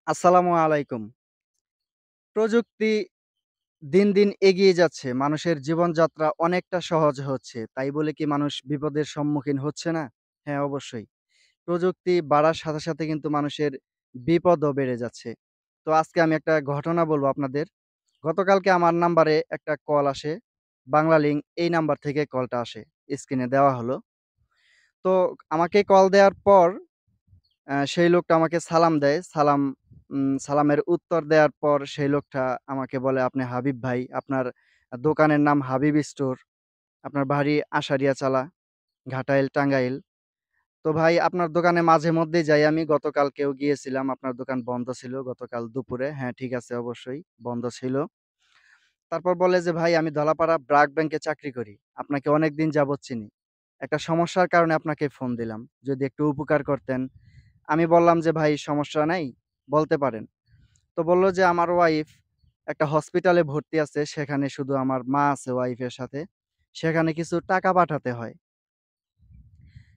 আসসালামু আলাইকুম। প্রযুক্তি দিন, দিন এগিয়ে যাচ্ছে। মানুষের জীবনযাত্রা অনেকটা সহজ হচ্ছে। তাই বলে কি মানুষ বিপদের সম্মুখীন হচ্ছে না? হ্যাঁ, অবশ্যই। প্রযুক্তি বাড়ার সাথে, সাথে কিন্তু মানুষের বিপদও বেড়ে যাচ্ছে। তো আজকে আমি একটা ঘটনা বলবো আপনাদের। গতকালকে আমার নাম্বারে একটা কল আসে। বাংলালিংক এই নাম্বার থেকে কলটা আসে। স্ক্রিনে দেওয়া হলো। তো আমাকে কল দেওয়ার পর সেই লোকটা আমাকে সালাম দেয়। সালামের উত্তর দেওয়ার পর সেই লোকটা আমাকে বলে, "আপনি হাবিব ভাই, আপনার দোকানের নাম হাবিব স্টোর। আপনার বাড়ি আশারিয়াচালা, ঘাটাইল, টাঙ্গাইল। তো ভাই আপনার দোকানে মাঝে মধ্যেই যাই আমি। গতকালকেও গিয়েছিলাম। আপনার দোকান বন্ধ ছিল গতকাল দুপুরে।" হ্যাঁ, ঠিক আছে অবশ্যই বন্ধ ছিল। তারপর বলে যে, "ভাই আমি ধলাপাড়া ব্র্যাক ব্যাংকে চাকরি করি। আপনাকে অনেকদিন যাবৎ চিনি। একটা সমস্যার কারণে আপনাকে ফোন দিলাম। যদি একটু উপকার করতেন।" আমি বললাম যে, "ভাই সমস্যা নাই, বলতে পারেন।" তো বলল যে, "আমার ওয়াইফ একটা হসপিটালে ভর্তি আছে। সেখানে শুধু আমার মা আছে ওয়াইফের সাথে। সেখানে কিছু টাকা পাঠাতে হয়।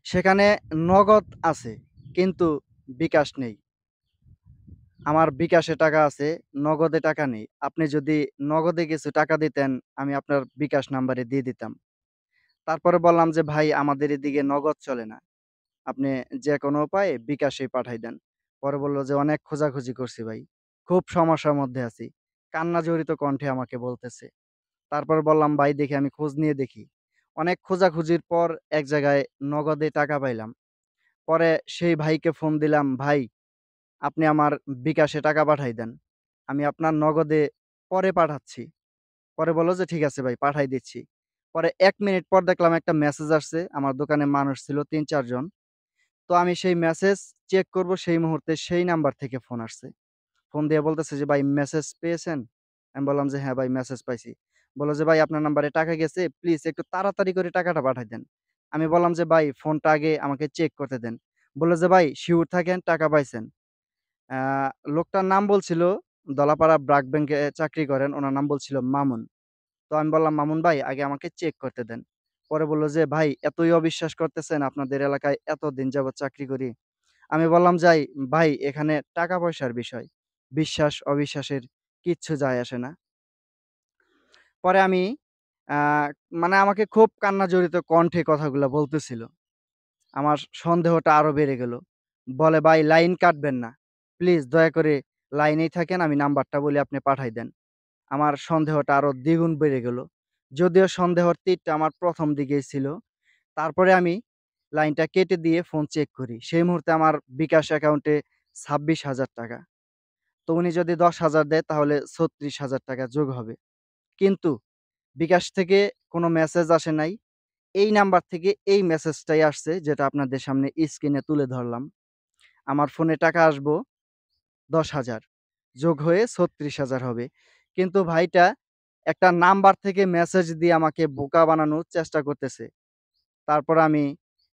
সেখানে নগদ আছে, কিন্তু বিকাশ নেই। আমার বিকাশে টাকা আছে, নগদে টাকা নেই। আপনি যদি নগদে কিছু টাকা দিতেন, আমি আপনার বিকাশ নাম্বারে দিয়ে দিতাম।" তারপরে বললাম যে, "ভাই আমাদের এদিকে নগদ চলে না। আপনি যেকোনো উপায়ে বিকাশেই পাঠাই দেন।" পরে বলল যে, "অনেক খোঁজাখুঁজি করছি ভাই। খুব সমস্যার মধ্যে আছি।" কান্না জড়িত কণ্ঠে আমাকে বলতেছে। তারপরে বললাম, "ভাই দেখি আমি খোঁজ নিয়ে দেখি।" অনেক খোঁজাখুঁজির পর এক জায়গায় নগদে টাকা পাইলাম। পরে সেই ভাইকে ফোন দিলাম, "ভাই আপনি আমার বিকাশে টাকা পাঠাই দেন। আমি আপনার নগদে পরে পাঠাচ্ছি।" পরে বলল যে, "ঠিক আছে ভাই পাঠাই দিচ্ছি।" পরে ১ মিনিট পর দেখলাম একটা মেসেজ আসছে। আমার দোকানে মানুষ ছিল ৩-৪ জন। তো আমি সেই মেসেজ চেক করব সেই মুহূর্তে সেই নাম্বার থেকে ফোন আসছে। ফোন দিয়ে বলতেছে যে, "ভাই মেসেজ পেয়েছেন?" আমি বললাম যে, "হ্যাঁ ভাই মেসেজ পাইছি।" বলল যে, "ভাই আপনার নাম্বারে টাকা গেছে। প্লিজ একটু তাড়াতাড়ি করে টাকাটা পাঠায় দেন।" আমি বললাম যে, "ভাই ফোনটা আগে আমাকে চেক করতে দেন।" বলল যে, "ভাই সিউর থাকেন টাকা পাইছেন।" আ লোকটার নাম বলছিল দলাপাড়া ব্র্যাক ব্যাংকে চাকরি করেন। উনার নাম বলছিল মামুন। তো আমি বললাম, "মামুন ভাই আগে আমাকে চেক করতে দেন।" পরে বলল যে, "ভাই এতই অবিশ্বাস করতেছেন, আপনাদের এলাকায় এতদিন যাবৎ চাকরি করি।" আমি বললাম, ভাই এখানে টাকা পয়সার বিষয়। বিশ্বাস অবিশ্বাসের কিচ্ছু যায় আসে না।" পরে আমি আ মানে আমাকে খুব কান্না জড়িত কণ্ঠে কথাগুলা বলতেছিল। আমার সন্দেহটা আরো বেড়ে গেল। বলে, "ভাই লাইন কাটবেন না। প্লিজ দয়া করে লাইনেই থাকেন। আমি নাম্বারটা বলি আপনি পাঠাই দেন।" আমার সন্দেহটা আরো দ্বিগুণ বেড়ে গেল। যদিও সন্দেহর তীরটা আমার ১ম দিকেই ছিল। তারপরে আমি লাইনটা কেটে দিয়ে ফোন চেক করি। সেই মুহূর্তে আমার বিকাশ অ্যাকাউন্টে ৳২৬,০০০। তো উনি যদি ১০,০০০ দেয় তাহলে ৳৩৬,০০০ যোগ হবে। কিন্তু বিকাশ থেকে কোনো মেসেজ আসে নাই। এই নাম্বার থেকে এই মেসেজটাই আসছে যেটা আপনাদের সামনে স্ক্রিনে তুলে ধরলাম। আমার ফোনে টাকা আসবো ১০,০০০ যোগ হয়ে ৩৬,০০০ হবে। কিন্তু ভাইটা একটা নাম্বার থেকে মেসেজ দিয়ে আমাকে বোকা বানানোর চেষ্টা করতেছে। তারপর আমি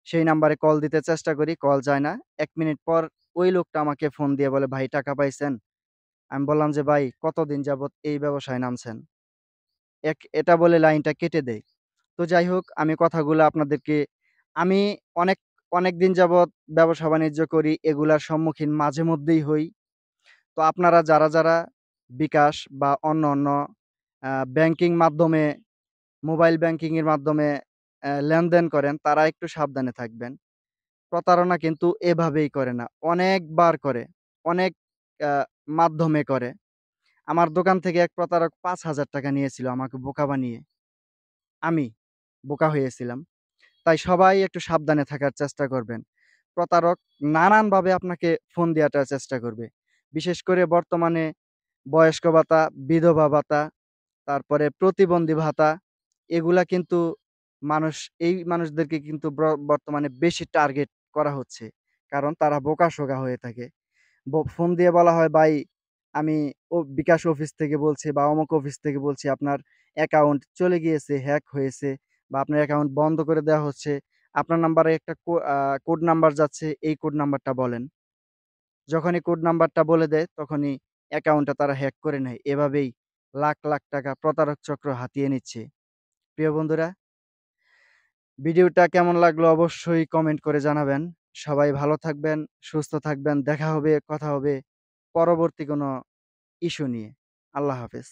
সেই নাম্বারে কল দিতে চেষ্টা করি, কল যায় না। ১ মিনিট পর ওই লোকটা আমাকে ফোন দিয়ে বলে, "ভাই টাকা পাইছেন?" আমি বললাম যে, "ভাই কতদিন যাবৎ এই ব্যবসায় নামছেন?" এটা বলে লাইনটা কেটে দেয়। তো যাই হোক আমি কথাগুলো আপনাদেরকে আমি অনেক, অনেকদিন যাবৎ ব্যবসা-বাণিজ্য করি। এগুলার সম্মুখীন মাঝে মধ্যেই হই। তো আপনারা যারা বিকাশ বা অন্য ব্যাংকিং মাধ্যমে মোবাইল ব্যাংকিং এর মাধ্যমে লেনদেন করেন তারা একটু সাবধানে থাকবেন। প্রতারণা কিন্তু এভাবেই করে না। অনেকবার করে। অনেক আ মাধ্যমে করে। আমার দোকান থেকে এক প্রতারক ৳৫,০০০ নিয়েছিল আমাকে বোকা বানিয়ে। আমি বোকা হয়েছিলাম। তাই সবাই একটু সাবধানে থাকার চেষ্টা করবেন। প্রতারক নানানভাবে আপনাকে ফোন দেওয়াটার চেষ্টা করবে। বিশেষ করে বর্তমানে বয়স্ক ভাতা, বিধবা ভাতা, তারপরে প্রতিবন্ধী ভাতা এগুলা কিন্তু মানুষ এই মানুষদেরকে কিন্তু বর্তমানে বেশি টার্গেট করা হচ্ছে। কারণ তারা বোকা-শোকা হয়ে থাকে। ফোন দিয়ে বলা হয়, "ভাই আমি বিকাশ অফিস থেকে বলছি বা অমুক অফিস থেকে বলছি আপনার অ্যাকাউন্ট চলে গিয়েছে, হ্যাক হয়েছে বা আপনার অ্যাকাউন্ট বন্ধ করে দেওয়া হচ্ছে। আপনার নাম্বারে একটা কোড নাম্বার যাচ্ছে, এই কোড নাম্বারটা বলেন।" যখনই কোড নাম্বারটা বলে দেয় তখনই অ্যাকাউন্টটা তারা হ্যাক করে নেয়। এভাবেই লাখ, লাখ টাকা প্রতারক চক্র হাতিয়ে নিচ্ছে। প্রিয় বন্ধুরা, ভিডিওটা কেমন লাগলো অবশ্যই কমেন্ট করে জানাবেন। সবাই ভালো থাকবেন, সুস্থ থাকবেন। দেখা হবে, কথা হবে পরবর্তী কোনো ইস্যু নিয়ে। আল্লাহ হাফেজ।